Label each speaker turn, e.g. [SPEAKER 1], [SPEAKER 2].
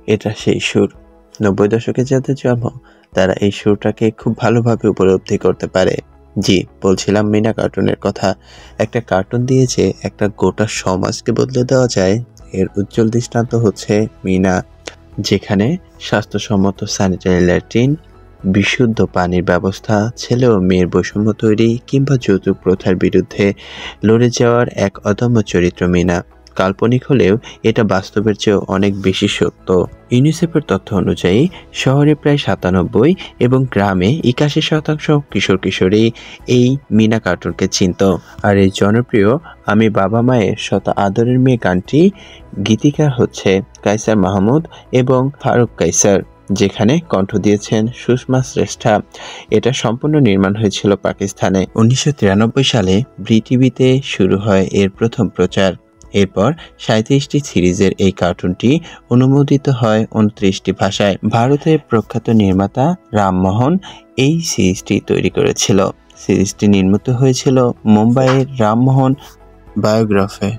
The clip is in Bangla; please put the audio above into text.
[SPEAKER 1] এটা সেই সুর। ৯০ দশকে যাদের জন্ম তারা এই সুরটাকে খুব ভালোভাবে উপলব্ধি করতে পারে। জি, বলছিলাম মিনা কার্টুনের কথা। একটা কার্টুন দিয়ে যে একটা গোটা সমাজকে বদলে দেওয়া যায়, এর উজ্জ্বল দৃষ্টান্ত হচ্ছে মিনা। যেখানে স্বাস্থ্যসম্মত স্যানিটারি ল্যাট্রিন, বিশুদ্ধ পানির ব্যবস্থা, ছেলে ও মেয়ের বৈষম্য তৈরি কিংবা যৌতুক প্রথার বিরুদ্ধে লড়ে যাওয়ার এক অদম্য চরিত্র মিনা। কাল্পনিক হলেও এটা বাস্তবের চেয়েও অনেক বেশি সত্য। ইউনিসেফের তথ্য অনুযায়ী শহরে প্রায় ৯৭ এবং গ্রামে ৮১% কিশোর কিশোরী এই মিনা কার্টুনকে চিনত। আর এই জনপ্রিয় আমি বাবা মায়ের শত আদরের মেয়ে গানটি গীতিকার হচ্ছে কায়সার মাহমুদ এবং ফারুক কায়সার, যেখানে কণ্ঠ দিয়েছেন সুষমা শ্রেষ্ঠা। এটা সম্পূর্ণ নির্মাণ হয়েছিল পাকিস্তানে। ১৯৯৩ সালে বিটিভিতে শুরু হয় এর প্রথম প্রচার। এরপর ৩৭টি সিরিজের এই কার্টুনটি অনুমোদিত হয় ২৯টি ভাষায়। ভারতের প্রখ্যাত নির্মাতা রামমোহন এই সিরিজটি তৈরি করেছিল। সিরিজটি নির্মিত হয়েছিল মুম্বাইয়ের রামমোহন বায়োগ্রাফে।